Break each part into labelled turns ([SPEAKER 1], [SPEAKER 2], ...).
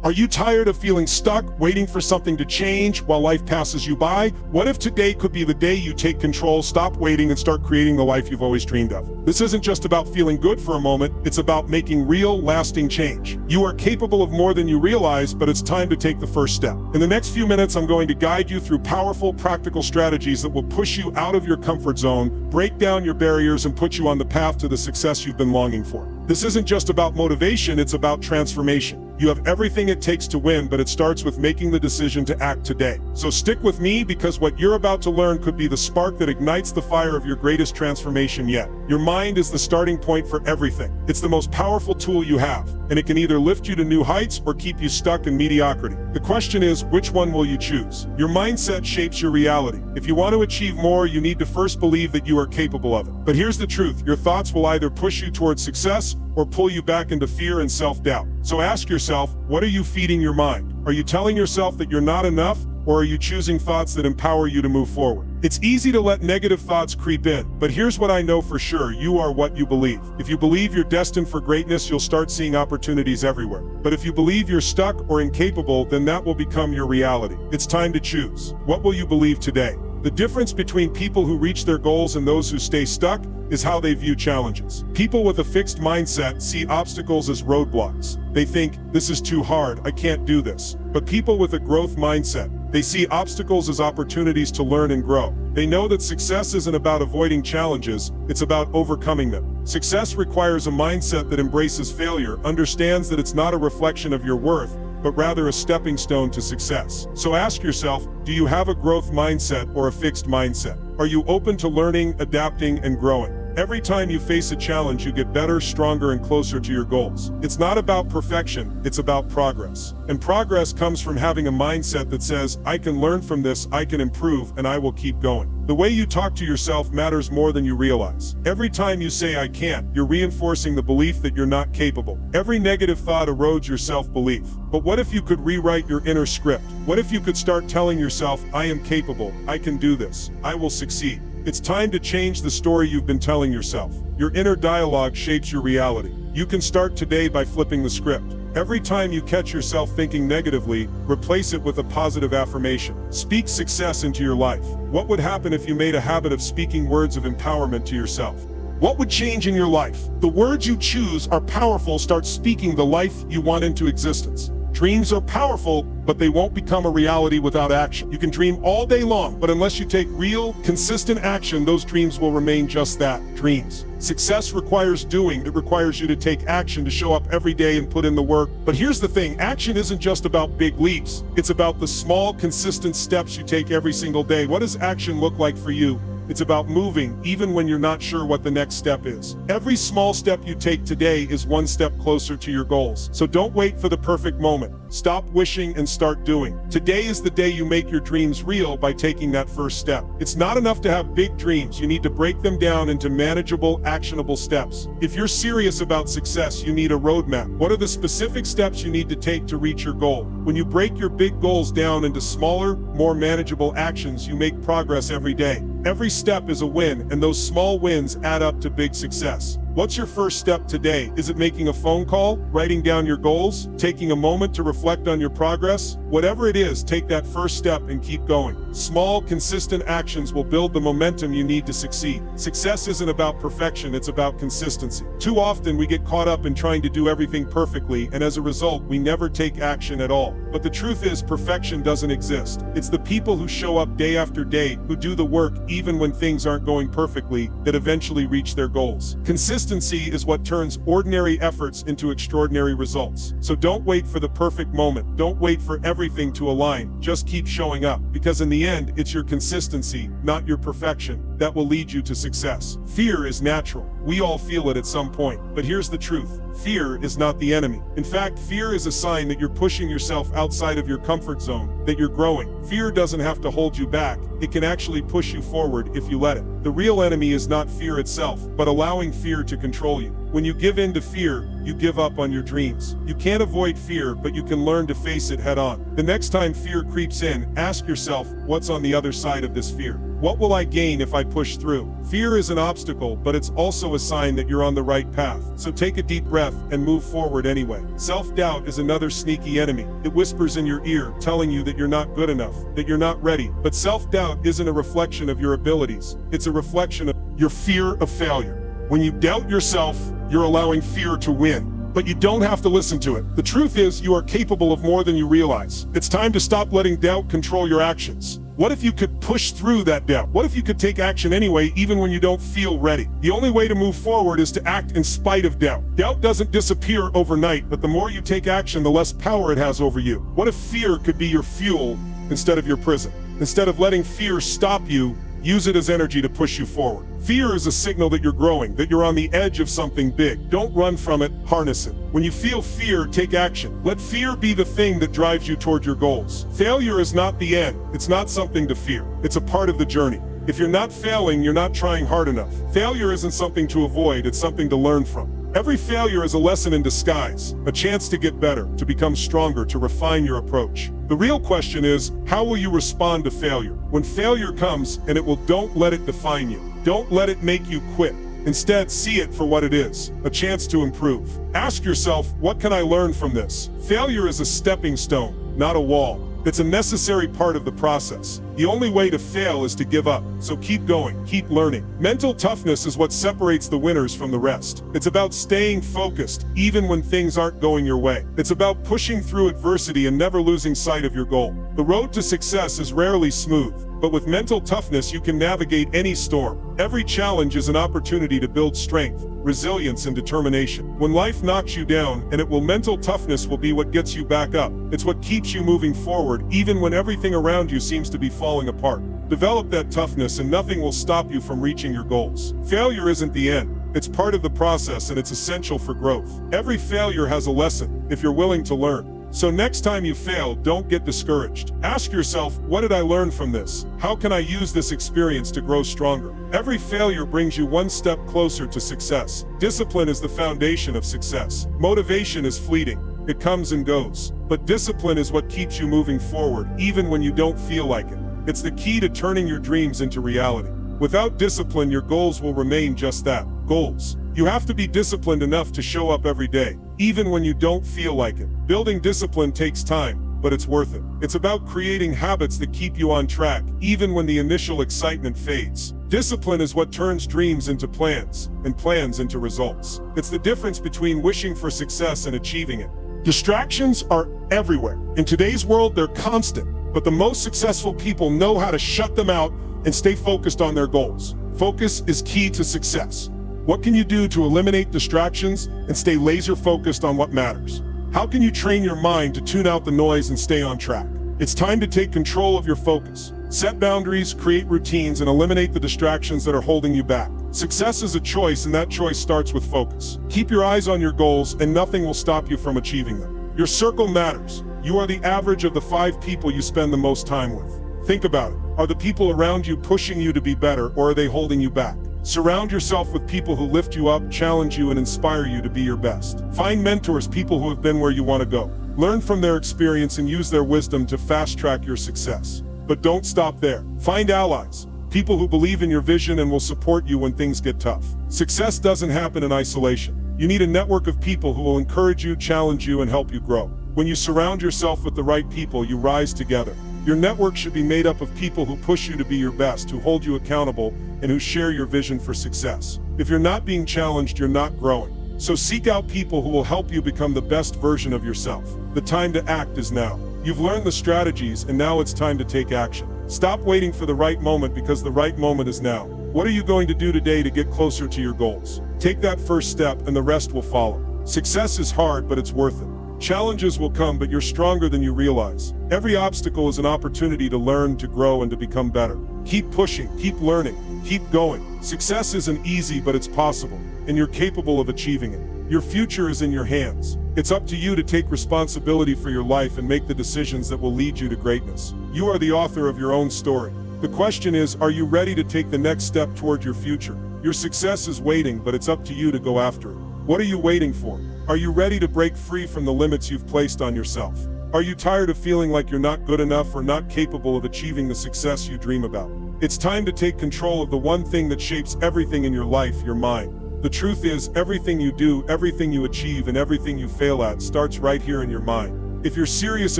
[SPEAKER 1] Are you tired of feeling stuck, waiting for something to change while life passes you by? What if today could be the day you take control, stop waiting, and start creating the life you've always dreamed of? This isn't just about feeling good for a moment, it's about making real, lasting change. You are capable of more than you realize, but it's time to take the first step. In the next few minutes, I'm going to guide you through powerful, practical strategies that will push you out of your comfort zone, break down your barriers, and put you on the path to the success you've been longing for. This isn't just about motivation, it's about transformation. You have everything it takes to win, but it starts with making the decision to act today. So stick with me, because what you're about to learn could be the spark that ignites the fire of your greatest transformation yet. Your mind is the starting point for everything. It's the most powerful tool you have, and it can either lift you to new heights or keep you stuck in mediocrity. The question is, which one will you choose? Your mindset shapes your reality. If you want to achieve more, you need to first believe that you are capable of it. But here's the truth, your thoughts will either push you towards success or pull you back into fear and self-doubt. So ask yourself, what are you feeding your mind? Are you telling yourself that you're not enough, or are you choosing thoughts that empower you to move forward? It's easy to let negative thoughts creep in, but here's what I know for sure, you are what you believe. If you believe you're destined for greatness, you'll start seeing opportunities everywhere. But if you believe you're stuck or incapable, then that will become your reality. It's time to choose. What will you believe today? The difference between people who reach their goals and those who stay stuck is how they view challenges. People with a fixed mindset see obstacles as roadblocks. They think, this is too hard, I can't do this. But people with a growth mindset, they see obstacles as opportunities to learn and grow. They know that success isn't about avoiding challenges, it's about overcoming them. Success requires a mindset that embraces failure, understands that it's not a reflection of your worth, but rather a stepping stone to success. So ask yourself, do you have a growth mindset or a fixed mindset? Are you open to learning, adapting, and growing? Every time you face a challenge, you get better, stronger, and closer to your goals. It's not about perfection, it's about progress. And progress comes from having a mindset that says, I can learn from this, I can improve, and I will keep going. The way you talk to yourself matters more than you realize. Every time you say, I can't, you're reinforcing the belief that you're not capable. Every negative thought erodes your self-belief. But what if you could rewrite your inner script? What if you could start telling yourself, I am capable, I can do this, I will succeed? It's time to change the story you've been telling yourself. Your inner dialogue shapes your reality. You can start today by flipping the script. Every time you catch yourself thinking negatively, replace it with a positive affirmation. Speak success into your life. What would happen if you made a habit of speaking words of empowerment to yourself? What would change in your life? The words you choose are powerful. Start speaking the life you want into existence. Dreams are powerful, but they won't become a reality without action. You can dream all day long, but unless you take real, consistent action, those dreams will remain just that, dreams. Success requires doing. It requires you to take action, to show up every day and put in the work. But here's the thing, action isn't just about big leaps. It's about the small, consistent steps you take every single day. What does action look like for you? It's about moving, even when you're not sure what the next step is. Every small step you take today is one step closer to your goals. So don't wait for the perfect moment. Stop wishing and start doing. Today is the day you make your dreams real by taking that first step. It's not enough to have big dreams. You need to break them down into manageable, actionable steps. If you're serious about success, you need a roadmap. What are the specific steps you need to take to reach your goal? When you break your big goals down into smaller, more manageable actions, you make progress every day. Every step is a win, and those small wins add up to big success. What's your first step today? Is it making a phone call, writing down your goals, taking a moment to reflect on your progress? Whatever it is, take that first step and keep going. Small, consistent actions will build the momentum you need to succeed. Success isn't about perfection, it's about consistency. Too often we get caught up in trying to do everything perfectly, and as a result, we never take action at all. But the truth is, perfection doesn't exist. It's the people who show up day after day, who do the work even when things aren't going perfectly, that eventually reach their goals. Consistency is what turns ordinary efforts into extraordinary results. So don't wait for the perfect moment. Don't wait for everything to align. Just keep showing up, because in the end, it's your consistency, not your perfection, that will lead you to success. Fear is natural. We all feel it at some point. But here's the truth. Fear is not the enemy. In fact, fear is a sign that you're pushing yourself outside of your comfort zone, that you're growing. Fear doesn't have to hold you back. It can actually push you forward if you let it. The real enemy is not fear itself, but allowing fear to control you. When you give in to fear, you give up on your dreams. You can't avoid fear, but you can learn to face it head on. The next time fear creeps in, ask yourself, what's on the other side of this fear? What will I gain if I push through? Fear is an obstacle, but it's also a sign that you're on the right path. So take a deep breath and move forward anyway. Self-doubt is another sneaky enemy. It whispers in your ear, telling you that you're not good enough, that you're not ready. But self-doubt isn't a reflection of your abilities. It's a reflection of your fear of failure. When you doubt yourself, you're allowing fear to win. But you don't have to listen to it. The truth is, you are capable of more than you realize. It's time to stop letting doubt control your actions. What if you could push through that doubt? What if you could take action anyway, even when you don't feel ready? The only way to move forward is to act in spite of doubt. Doubt doesn't disappear overnight, but the more you take action, the less power it has over you. What if fear could be your fuel instead of your prison? Instead of letting fear stop you, use it as energy to push you forward. Fear is a signal that you're growing, that you're on the edge of something big. Don't run from it, harness it. When you feel fear, take action. Let fear be the thing that drives you toward your goals. Failure is not the end. It's not something to fear. It's a part of the journey. If you're not failing, you're not trying hard enough. Failure isn't something to avoid, it's something to learn from. Every failure is a lesson in disguise, a chance to get better, to become stronger, to refine your approach. The real question is, how will you respond to failure? When failure comes, don't let it define you. Don't let it make you quit. Instead, see it for what it is, a chance to improve. Ask yourself, what can I learn from this? Failure is a stepping stone, not a wall. It's a necessary part of the process. The only way to fail is to give up, so keep going, keep learning. Mental toughness is what separates the winners from the rest. It's about staying focused, even when things aren't going your way. It's about pushing through adversity and never losing sight of your goal. The road to success is rarely smooth, but with mental toughness you can navigate any storm. Every challenge is an opportunity to build strength, resilience, and determination. When life knocks you down, mental toughness will be what gets you back up. It's what keeps you moving forward, even when everything around you seems to be falling apart. Develop that toughness and nothing will stop you from reaching your goals. Failure isn't the end. It's part of the process and it's essential for growth. Every failure has a lesson, if you're willing to learn. So next time you fail, don't get discouraged. Ask yourself, what did I learn from this? How can I use this experience to grow stronger? Every failure brings you one step closer to success. Discipline is the foundation of success. Motivation is fleeting. It comes and goes. But discipline is what keeps you moving forward, even when you don't feel like it. It's the key to turning your dreams into reality. Without discipline, your goals will remain just that, goals. You have to be disciplined enough to show up every day, even when you don't feel like it. Building discipline takes time, but it's worth it. It's about creating habits that keep you on track, even when the initial excitement fades. Discipline is what turns dreams into plans, and plans into results. It's the difference between wishing for success and achieving it. Distractions are everywhere. In today's world, they're constant, but the most successful people know how to shut them out and stay focused on their goals. Focus is key to success. What can you do to eliminate distractions and stay laser focused on what matters? How can you train your mind to tune out the noise and stay on track? It's time to take control of your focus. Set boundaries, create routines, and eliminate the distractions that are holding you back. Success is a choice, and that choice starts with focus. Keep your eyes on your goals, and nothing will stop you from achieving them. Your circle matters. You are the average of the 5 people you spend the most time with. Think about it. Are the people around you pushing you to be better, or are they holding you back? Surround yourself with people who lift you up, challenge you, and inspire you to be your best. Find mentors, people who have been where you want to go. Learn from their experience and use their wisdom to fast-track your success. But don't stop there. Find allies, people who believe in your vision and will support you when things get tough. Success doesn't happen in isolation. You need a network of people who will encourage you, challenge you, and help you grow. When you surround yourself with the right people, you rise together. Your network should be made up of people who push you to be your best, who hold you accountable, and who share your vision for success. If you're not being challenged, you're not growing. So seek out people who will help you become the best version of yourself. The time to act is now. You've learned the strategies, and now it's time to take action. Stop waiting for the right moment, because the right moment is now. What are you going to do today to get closer to your goals? Take that first step, and the rest will follow. Success is hard, but it's worth it. Challenges will come, but you're stronger than you realize. Every obstacle is an opportunity to learn, to grow, and to become better. Keep pushing, keep learning, keep going. Success isn't easy, but it's possible, and you're capable of achieving it. Your future is in your hands. It's up to you to take responsibility for your life and make the decisions that will lead you to greatness. You are the author of your own story. The question is, are you ready to take the next step toward your future? Your success is waiting, but it's up to you to go after it. What are you waiting for? Are you ready to break free from the limits you've placed on yourself? Are you tired of feeling like you're not good enough or not capable of achieving the success you dream about? It's time to take control of the one thing that shapes everything in your life, your mind. The truth is, everything you do, everything you achieve, and everything you fail at starts right here in your mind. If you're serious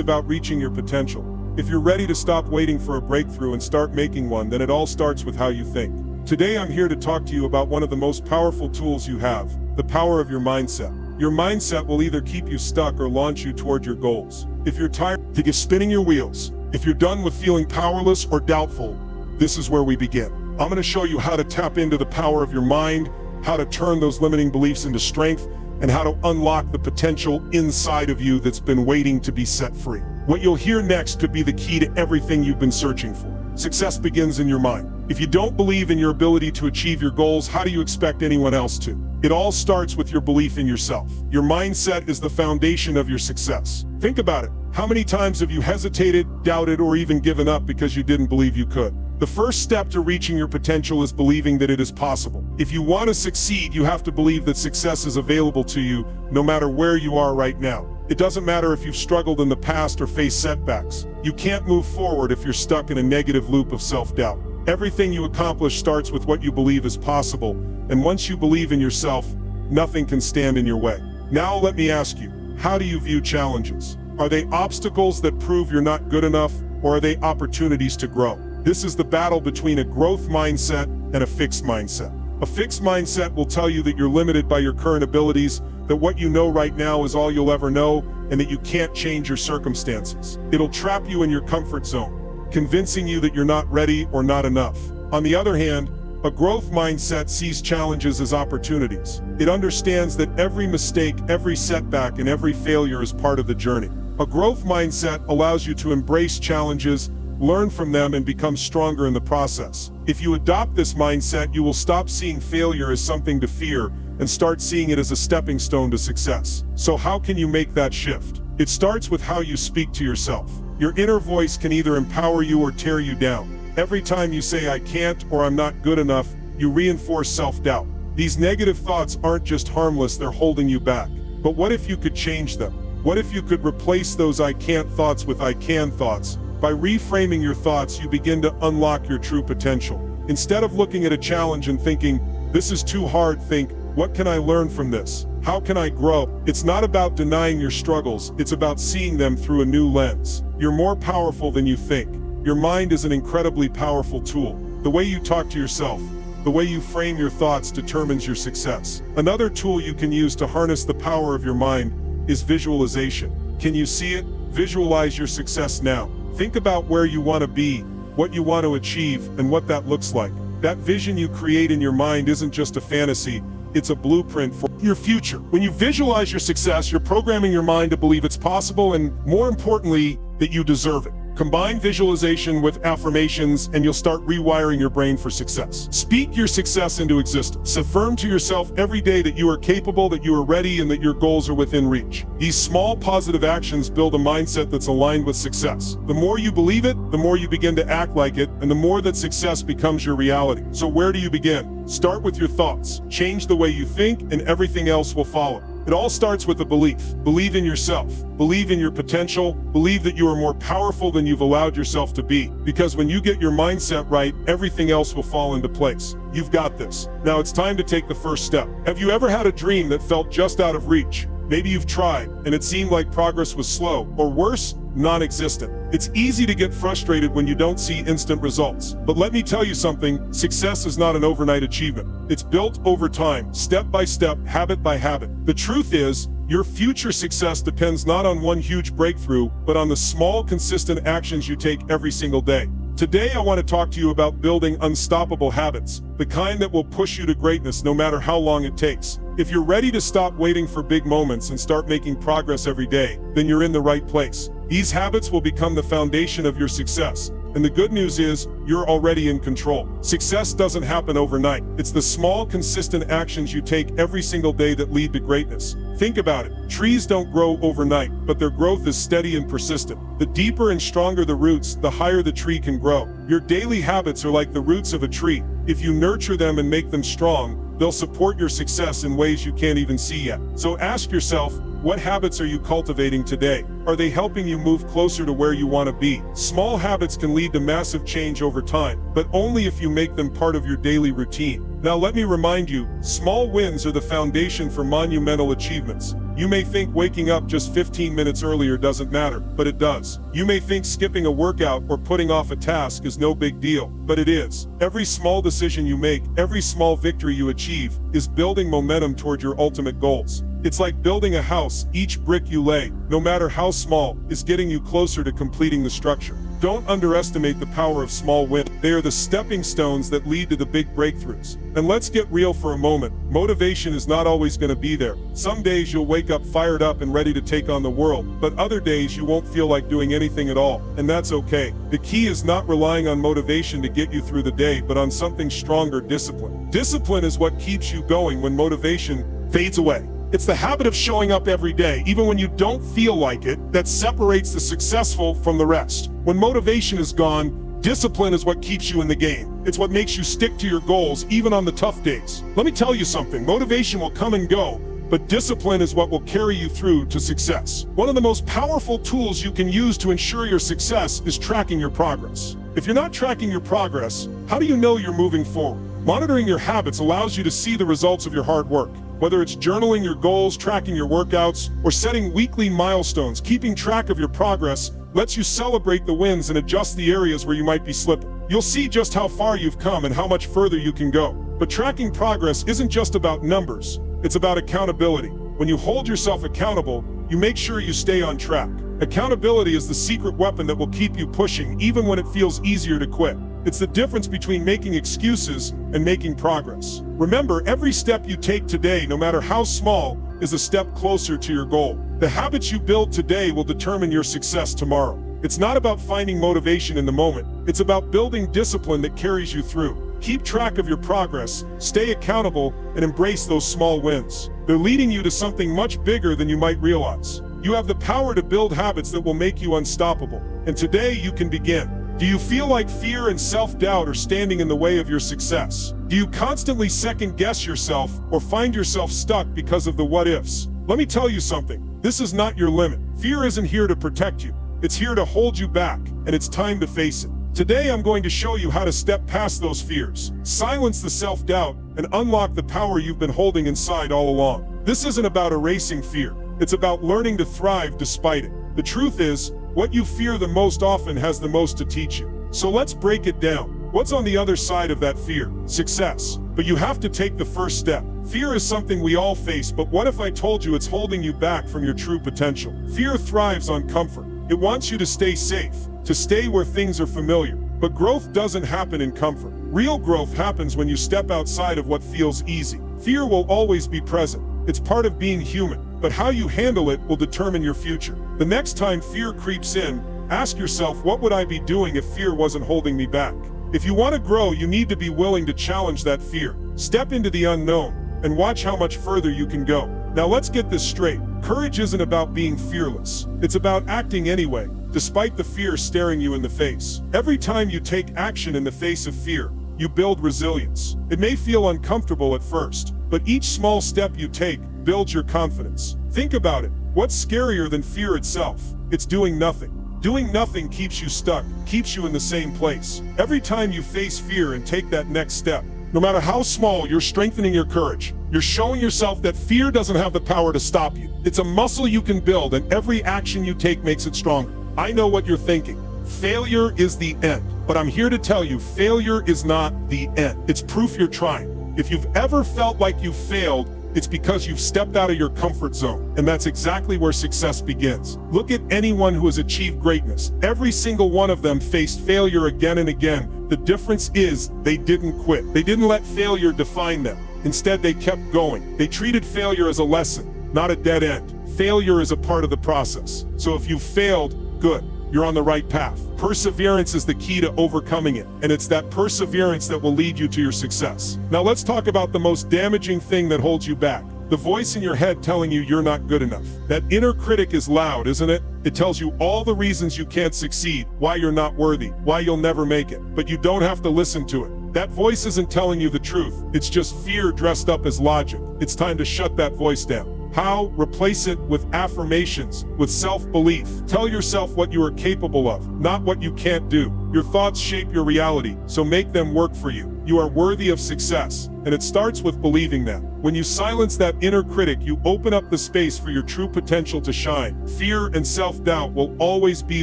[SPEAKER 1] about reaching your potential, if you're ready to stop waiting for a breakthrough and start making one, then it all starts with how you think. Today I'm here to talk to you about one of the most powerful tools you have, the power of your mindset. Your mindset will either keep you stuck or launch you toward your goals. If you're tired of spinning your wheels, if you're done with feeling powerless or doubtful, this is where we begin. I'm going to show you how to tap into the power of your mind, how to turn those limiting beliefs into strength, and how to unlock the potential inside of you that's been waiting to be set free. What you'll hear next could be the key to everything you've been searching for. Success begins in your mind. If you don't believe in your ability to achieve your goals, how do you expect anyone else to? It all starts with your belief in yourself. Your mindset is the foundation of your success. Think about it. How many times have you hesitated, doubted, or even given up because you didn't believe you could? The first step to reaching your potential is believing that it is possible. If you want to succeed, you have to believe that success is available to you, no matter where you are right now. It doesn't matter if you've struggled in the past or faced setbacks. You can't move forward if you're stuck in a negative loop of self-doubt. Everything you accomplish starts with what you believe is possible, and once you believe in yourself, nothing can stand in your way. Now let me ask you, how do you view challenges? Are they obstacles that prove you're not good enough, or are they opportunities to grow? This is the battle between a growth mindset and a fixed mindset. A fixed mindset will tell you that you're limited by your current abilities, that what you know right now is all you'll ever know, and that you can't change your circumstances. It'll trap you in your comfort zone, convincing you that you're not ready or not enough. On the other hand, a growth mindset sees challenges as opportunities. It understands that every mistake, every setback, and every failure is part of the journey. A growth mindset allows you to embrace challenges, learn from them, and become stronger in the process. If you adopt this mindset, you will stop seeing failure as something to fear and start seeing it as a stepping stone to success. So how can you make that shift? It starts with how you speak to yourself. Your inner voice can either empower you or tear you down. Every time you say, "I can't," or "I'm not good enough," you reinforce self-doubt. These negative thoughts aren't just harmless, they're holding you back. But what if you could change them? What if you could replace those "I can't" thoughts with "I can" thoughts? By reframing your thoughts, you begin to unlock your true potential. Instead of looking at a challenge and thinking, "This is too hard," think, "What can I learn from this? How can I grow?" It's not about denying your struggles, it's about seeing them through a new lens. You're more powerful than you think. Your mind is an incredibly powerful tool. The way you talk to yourself, the way you frame your thoughts determines your success. Another tool you can use to harness the power of your mind is visualization. Can you see it? Visualize your success now. Think about where you want to be, what you want to achieve, and what that looks like. That vision you create in your mind isn't just a fantasy, it's a blueprint for your future. When you visualize your success, you're programming your mind to believe it's possible and, more importantly, that you deserve it. Combine visualization with affirmations and you'll start rewiring your brain for success. Speak your success into existence. Affirm to yourself every day that you are capable, that you are ready, and that your goals are within reach. These small positive actions build a mindset that's aligned with success. The more you believe it, the more you begin to act like it, and the more that success becomes your reality. So where do you begin? Start with your thoughts. Change the way you think, and everything else will follow. It all starts with a belief. Believe in yourself. Believe in your potential. Believe that you are more powerful than you've allowed yourself to be. Because when you get your mindset right, everything else will fall into place. You've got this. Now it's time to take the first step. Have you ever had a dream that felt just out of reach? Maybe you've tried, and it seemed like progress was slow, or worse, non-existent. It's easy to get frustrated when you don't see instant results. But let me tell you something, success is not an overnight achievement. It's built over time, step by step, habit by habit. The truth is, your future success depends not on one huge breakthrough, but on the small, consistent actions you take every single day. Today, I want to talk to you about building unstoppable habits, the kind that will push you to greatness no matter how long it takes. If you're ready to stop waiting for big moments and start making progress every day, then you're in the right place. These habits will become the foundation of your success. And the good news is, you're already in control. Success doesn't happen overnight. It's the small, consistent actions you take every single day that lead to greatness. Think about it. Trees don't grow overnight, but their growth is steady and persistent. The deeper and stronger the roots, the higher the tree can grow. Your daily habits are like the roots of a tree. If you nurture them and make them strong, They'll support your success in ways you can't even see yet. So ask yourself, what habits are you cultivating today? Are they helping you move closer to where you want to be? Small habits can lead to massive change over time, but only if you make them part of your daily routine. Now let me remind you, small wins are the foundation for monumental achievements. You may think waking up just 15 minutes earlier doesn't matter, but it does. You may think skipping a workout or putting off a task is no big deal, but it is. Every small decision you make, every small victory you achieve, is building momentum toward your ultimate goals. It's like building a house. Each brick you lay, no matter how small, is getting you closer to completing the structure. Don't underestimate the power of small wins. They are the stepping stones that lead to the big breakthroughs. And let's get real for a moment. Motivation is not always going to be there. Some days you'll wake up fired up and ready to take on the world, but other days you won't feel like doing anything at all, and that's okay. The key is not relying on motivation to get you through the day, but on something stronger: discipline. Discipline is what keeps you going when motivation fades away. It's the habit of showing up every day, even when you don't feel like it, that separates the successful from the rest. When motivation is gone, discipline is what keeps you in the game. It's what makes you stick to your goals, even on the tough days. Let me tell you something, motivation will come and go, but discipline is what will carry you through to success. One of the most powerful tools you can use to ensure your success is tracking your progress. If you're not tracking your progress, how do you know you're moving forward? Monitoring your habits allows you to see the results of your hard work. Whether it's journaling your goals, tracking your workouts, or setting weekly milestones, keeping track of your progress lets you celebrate the wins and adjust the areas where you might be slipping. You'll see just how far you've come and how much further you can go. But tracking progress isn't just about numbers, it's about accountability. When you hold yourself accountable, you make sure you stay on track. Accountability is the secret weapon that will keep you pushing even when it feels easier to quit. It's the difference between making excuses and making progress. Remember, every step you take today, no matter how small, is a step closer to your goal. The habits you build today will determine your success tomorrow. It's not about finding motivation in the moment. It's about building discipline that carries you through. Keep track of your progress, stay accountable, and embrace those small wins. They're leading you to something much bigger than you might realize. You have the power to build habits that will make you unstoppable. And today you can begin. Do you feel like fear and self-doubt are standing in the way of your success? Do you constantly second-guess yourself or find yourself stuck because of the what-ifs? Let me tell you something. This is not your limit. Fear isn't here to protect you. It's here to hold you back, and it's time to face it. Today I'm going to show you how to step past those fears, silence the self-doubt, and unlock the power you've been holding inside all along. This isn't about erasing fear. It's about learning to thrive despite it. The truth is, what you fear the most often has the most to teach you. So let's break it down. What's on the other side of that fear? Success. But you have to take the first step. Fear is something we all face, but what if I told you it's holding you back from your true potential? Fear thrives on comfort. It wants you to stay safe, to stay where things are familiar. But growth doesn't happen in comfort. Real growth happens when you step outside of what feels easy. Fear will always be present. It's part of being human. But how you handle it will determine your future. The next time fear creeps in, ask yourself, what would I be doing if fear wasn't holding me back? If you want to grow, you need to be willing to challenge that fear. Step into the unknown and watch how much further you can go. Now let's get this straight. Courage isn't about being fearless. It's about acting anyway, despite the fear staring you in the face. Every time you take action in the face of fear, you build resilience. It may feel uncomfortable at first, but each small step you take builds your confidence. Think about it. What's scarier than fear itself? It's doing nothing. Doing nothing keeps you stuck, keeps you in the same place. Every time you face fear and take that next step, no matter how small, you're strengthening your courage. You're showing yourself that fear doesn't have the power to stop you. It's a muscle you can build, and every action you take makes it stronger. I know what you're thinking. Failure is the end. But I'm here to tell you, failure is not the end. It's proof you're trying. If you've ever felt like you've failed, it's because you've stepped out of your comfort zone, and that's exactly where success begins. Look at anyone who has achieved greatness. Every single one of them faced failure again and again. The difference is they didn't quit. They didn't let failure define them. Instead, they kept going. They treated failure as a lesson, not a dead end. Failure is a part of the process. So if you've failed, good. You're on the right path. Perseverance is the key to overcoming it, and it's that perseverance that will lead you to your success. Now let's talk about the most damaging thing that holds you back. The voice in your head telling you you're not good enough. That inner critic is loud, isn't it? It tells you all the reasons you can't succeed, why you're not worthy, why you'll never make it. But you don't have to listen to it. That voice isn't telling you the truth. It's just fear dressed up as logic. It's time to shut that voice down. How? Replace it with affirmations, with self-belief. Tell yourself what you are capable of, not what you can't do. Your thoughts shape your reality, so make them work for you. You are worthy of success, and it starts with believing that. When you silence that inner critic, you open up the space for your true potential to shine. Fear and self-doubt will always be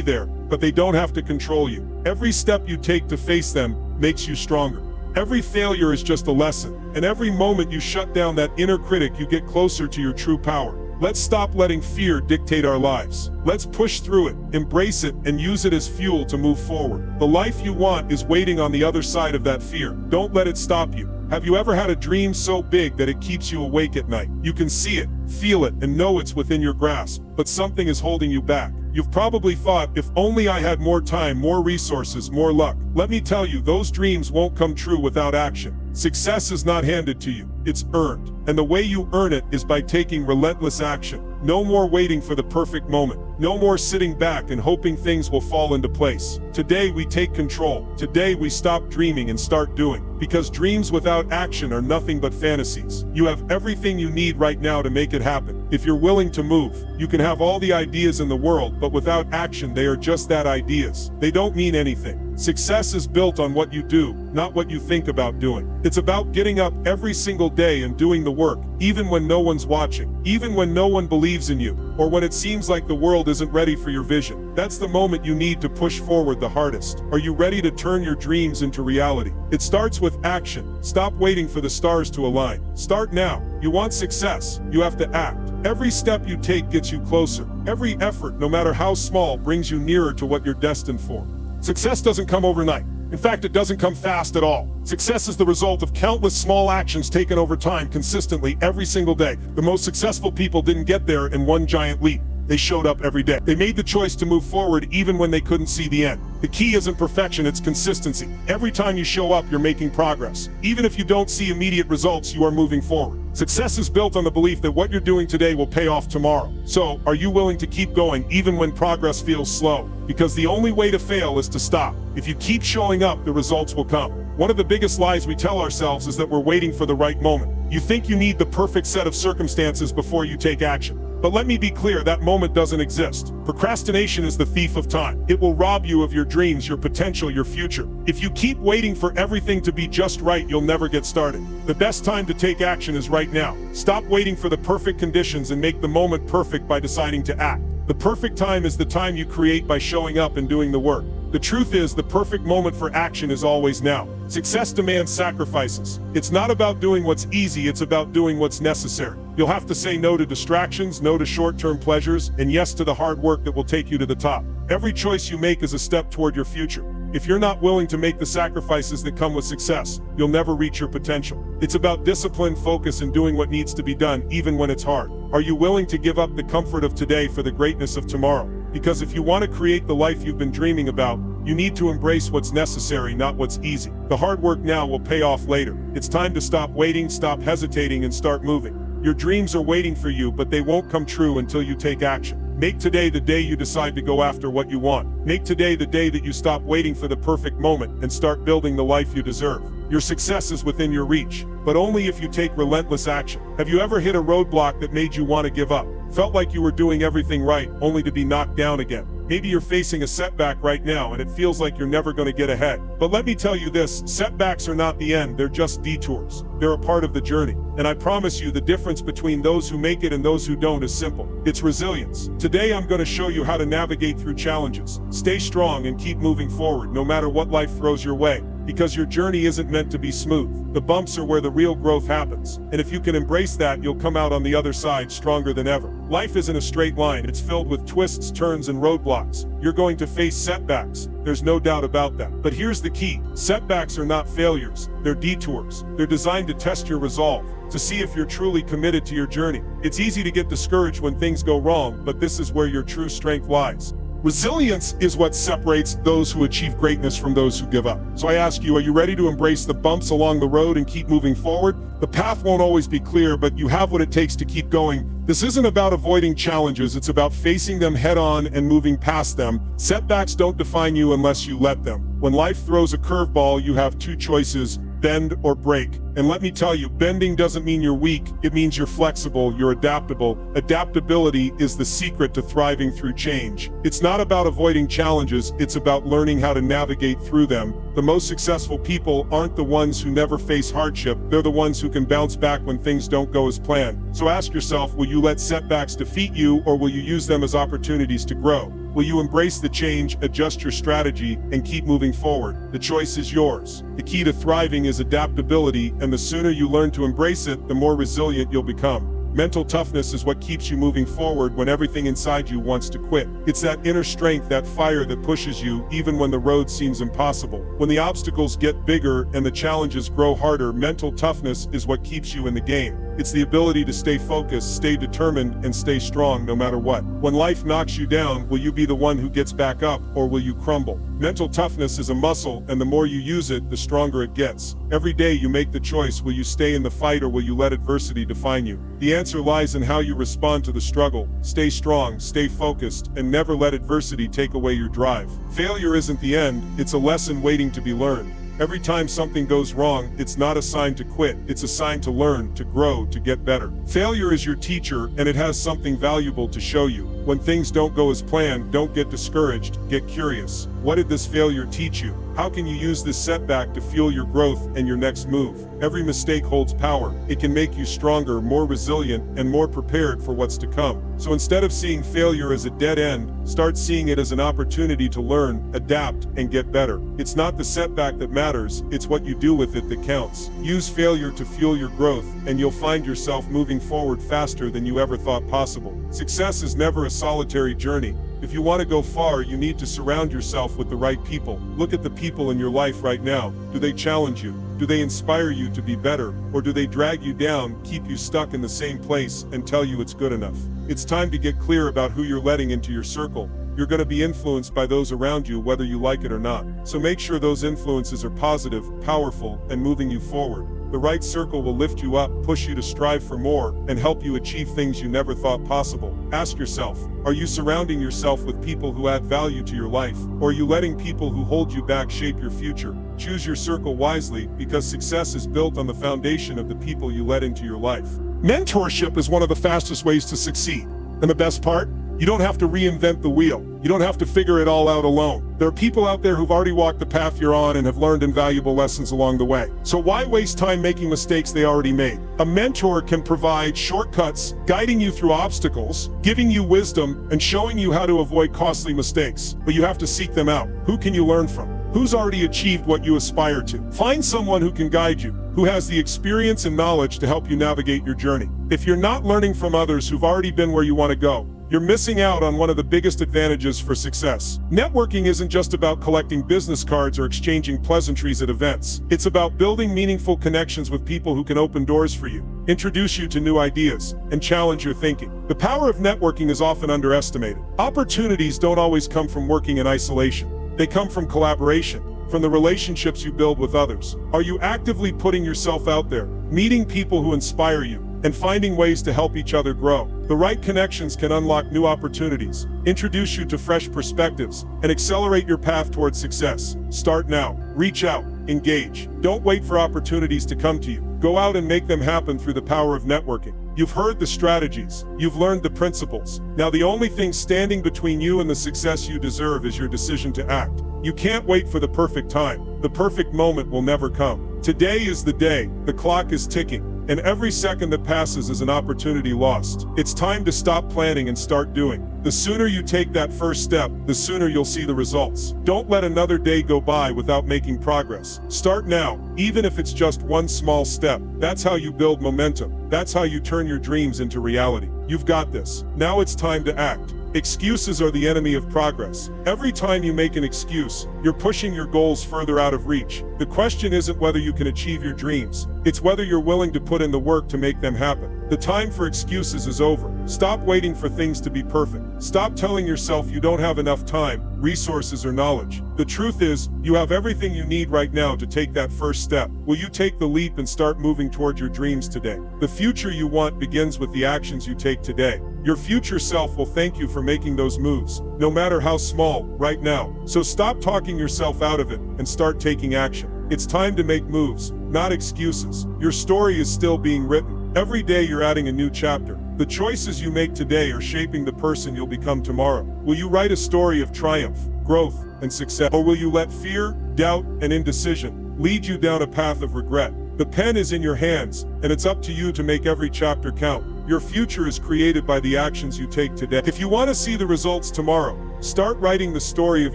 [SPEAKER 1] there, but they don't have to control you. Every step you take to face them makes you stronger. Every failure is just a lesson, and every moment you shut down that inner critic, you get closer to your true power. Let's stop letting fear dictate our lives. Let's push through it, embrace it, and use it as fuel to move forward. The life you want is waiting on the other side of that fear. Don't let it stop you. Have you ever had a dream so big that it keeps you awake at night? You can see it, feel it, and know it's within your grasp, but something is holding you back. You've probably thought, if only I had more time, more resources, more luck. Let me tell you, those dreams won't come true without action. Success is not handed to you, it's earned. And the way you earn it is by taking relentless action. No more waiting for the perfect moment. No more sitting back and hoping things will fall into place. Today we take control. Today we stop dreaming and start doing. Because dreams without action are nothing but fantasies. You have everything you need right now to make it happen. If you're willing to move, you can have all the ideas in the world, but without action they are just that, ideas. They don't mean anything. Success is built on what you do, not what you think about doing. It's about getting up every single day and doing the work, even when no one's watching, even when no one believes in you, or when it seems like the world isn't ready for your vision. That's the moment you need to push forward the hardest. Are you ready to turn your dreams into reality? It starts with action. Stop waiting for the stars to align. Start now. You want success, you have to act. Every step you take gets you closer. Every effort, no matter how small, brings you nearer to what you're destined for. Success doesn't come overnight. In fact, it doesn't come fast at all. Success is the result of countless small actions taken over time, consistently, every single day. The most successful people didn't get there in one giant leap. They showed up every day. They made the choice to move forward even when they couldn't see the end. The key isn't perfection, it's consistency. Every time you show up, you're making progress. Even if you don't see immediate results, you are moving forward. Success is built on the belief that what you're doing today will pay off tomorrow. So, are you willing to keep going even when progress feels slow? Because the only way to fail is to stop. If you keep showing up, the results will come. One of the biggest lies we tell ourselves is that we're waiting for the right moment. You think you need the perfect set of circumstances before you take action. But let me be clear, that moment doesn't exist. Procrastination is the thief of time. It will rob you of your dreams, your potential, your future. If you keep waiting for everything to be just right, you'll never get started. The best time to take action is right now. Stop waiting for the perfect conditions and make the moment perfect by deciding to act. The perfect time is the time you create by showing up and doing the work. The truth is, the perfect moment for action is always now. Success demands sacrifices. It's not about doing what's easy, it's about doing what's necessary. You'll have to say no to distractions, no to short-term pleasures, and yes to the hard work that will take you to the top. Every choice you make is a step toward your future. If you're not willing to make the sacrifices that come with success, you'll never reach your potential. It's about discipline, focus, and doing what needs to be done, even when it's hard. Are you willing to give up the comfort of today for the greatness of tomorrow? Because if you want to create the life you've been dreaming about, you need to embrace what's necessary, not what's easy. The hard work now will pay off later. It's time to stop waiting, stop hesitating, and start moving. Your dreams are waiting for you, but they won't come true until you take action. Make today the day you decide to go after what you want. Make today the day that you stop waiting for the perfect moment and start building the life you deserve. Your success is within your reach, but only if you take relentless action. Have you ever hit a roadblock that made you want to give up? Felt like you were doing everything right, only to be knocked down again? Maybe you're facing a setback right now and it feels like you're never going to get ahead. But let me tell you this, setbacks are not the end, they're just detours. They're a part of the journey. And I promise you, the difference between those who make it and those who don't is simple. It's resilience. Today I'm going to show you how to navigate through challenges. Stay strong and keep moving forward, no matter what life throws your way. Because your journey isn't meant to be smooth. The bumps are where the real growth happens. And if you can embrace that, you'll come out on the other side stronger than ever. Life isn't a straight line, it's filled with twists, turns, and roadblocks. You're going to face setbacks, there's no doubt about that. But here's the key, setbacks are not failures, they're detours. They're designed to test your resolve, to see if you're truly committed to your journey. It's easy to get discouraged when things go wrong, but this is where your true strength lies. Resilience is what separates those who achieve greatness from those who give up. So I ask you, are you ready to embrace the bumps along the road and keep moving forward? The path won't always be clear, but you have what it takes to keep going. This isn't about avoiding challenges, it's about facing them head on and moving past them. Setbacks don't define you unless you let them. When life throws a curveball, you have two choices: bend or break. And let me tell you, bending doesn't mean you're weak, it means you're flexible, you're adaptable. Adaptability is the secret to thriving through change. It's not about avoiding challenges, it's about learning how to navigate through them. The most successful people aren't the ones who never face hardship, they're the ones who can bounce back when things don't go as planned. So ask yourself, will you let setbacks defeat you, or will you use them as opportunities to grow? Will you embrace the change, adjust your strategy, and keep moving forward? The choice is yours. The key to thriving is adaptability, and the sooner you learn to embrace it, the more resilient you'll become. Mental toughness is what keeps you moving forward when everything inside you wants to quit. It's that inner strength, that fire that pushes you even when the road seems impossible. When the obstacles get bigger and the challenges grow harder, mental toughness is what keeps you in the game. It's the ability to stay focused, stay determined, and stay strong no matter what. When life knocks you down, will you be the one who gets back up, or will you crumble? Mental toughness is a muscle, and the more you use it, the stronger it gets. Every day you make the choice: will you stay in the fight, or will you let adversity define you? The answer lies in how you respond to the struggle. Stay strong, stay focused, and never let adversity take away your drive. Failure isn't the end, it's a lesson waiting to be learned. Every time something goes wrong, it's not a sign to quit, it's a sign to learn, to grow, to get better. Failure is your teacher, and it has something valuable to show you. When things don't go as planned, don't get discouraged, get curious. What did this failure teach you? How can you use this setback to fuel your growth and your next move? Every mistake holds power. It can make you stronger, more resilient, and more prepared for what's to come. So instead of seeing failure as a dead end, start seeing it as an opportunity to learn, adapt, and get better. It's not the setback that matters, it's what you do with it that counts. Use failure to fuel your growth, and you'll find yourself moving forward faster than you ever thought possible. Success is never a solitary journey. If you want to go far, you need to surround yourself with the right people. Look at the people in your life right now. Do they challenge you? Do they inspire you to be better? Or do they drag you down, keep you stuck in the same place, and tell you it's good enough? It's time to get clear about who you're letting into your circle. You're going to be influenced by those around you, whether you like it or not. So make sure those influences are positive, powerful, and moving you forward. The right circle will lift you up, push you to strive for more, and help you achieve things you never thought possible. Ask yourself, are you surrounding yourself with people who add value to your life? Or are you letting people who hold you back shape your future? Choose your circle wisely, because success is built on the foundation of the people you let into your life. Mentorship is one of the fastest ways to succeed. And the best part? You don't have to reinvent the wheel. You don't have to figure it all out alone. There are people out there who've already walked the path you're on and have learned invaluable lessons along the way. So why waste time making mistakes they already made? A mentor can provide shortcuts, guiding you through obstacles, giving you wisdom, and showing you how to avoid costly mistakes. But you have to seek them out. Who can you learn from? Who's already achieved what you aspire to? Find someone who can guide you, who has the experience and knowledge to help you navigate your journey. If you're not learning from others who've already been where you want to go, you're missing out on one of the biggest advantages for success. Networking isn't just about collecting business cards or exchanging pleasantries at events. It's about building meaningful connections with people who can open doors for you, introduce you to new ideas, and challenge your thinking. The power of networking is often underestimated. Opportunities don't always come from working in isolation. They come from collaboration, from the relationships you build with others. Are you actively putting yourself out there, meeting people who inspire you, and finding ways to help each other grow? The right connections can unlock new opportunities, introduce you to fresh perspectives, and accelerate your path towards success. Start now. Reach out. Engage. Don't wait for opportunities to come to you. Go out and make them happen through the power of networking. You've heard the strategies. You've learned the principles. Now the only thing standing between you and the success you deserve is your decision to act. You can't wait for the perfect time. The perfect moment will never come. Today is the day. The clock is ticking, and every second that passes is an opportunity lost. It's time to stop planning and start doing. The sooner you take that first step, the sooner you'll see the results. Don't let another day go by without making progress. Start now, even if it's just one small step. That's how you build momentum. That's how you turn your dreams into reality. You've got this. Now it's time to act. Excuses are the enemy of progress. Every time you make an excuse, you're pushing your goals further out of reach. The question isn't whether you can achieve your dreams. It's whether you're willing to put in the work to make them happen. The time for excuses is over. Stop waiting for things to be perfect. Stop telling yourself you don't have enough time, resources, or knowledge. The truth is, you have everything you need right now to take that first step. Will you take the leap and start moving toward your dreams today? The future you want begins with the actions you take today. Your future self will thank you for making those moves, no matter how small, right now. So stop talking yourself out of it and start taking action. It's time to make moves, not excuses. Your story is still being written. Every day you're adding a new chapter. The choices you make today are shaping the person you'll become tomorrow. Will you write a story of triumph, growth, and success? Or will you let fear, doubt, and indecision lead you down a path of regret? The pen is in your hands, and it's up to you to make every chapter count. Your future is created by the actions you take today. If you want to see the results tomorrow, start writing the story of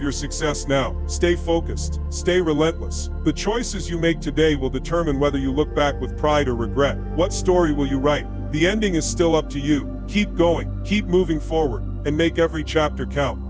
[SPEAKER 1] your success now. Stay focused. Stay relentless. The choices you make today will determine whether you look back with pride or regret. What story will you write? The ending is still up to you. Keep going, keep moving forward, and make every chapter count.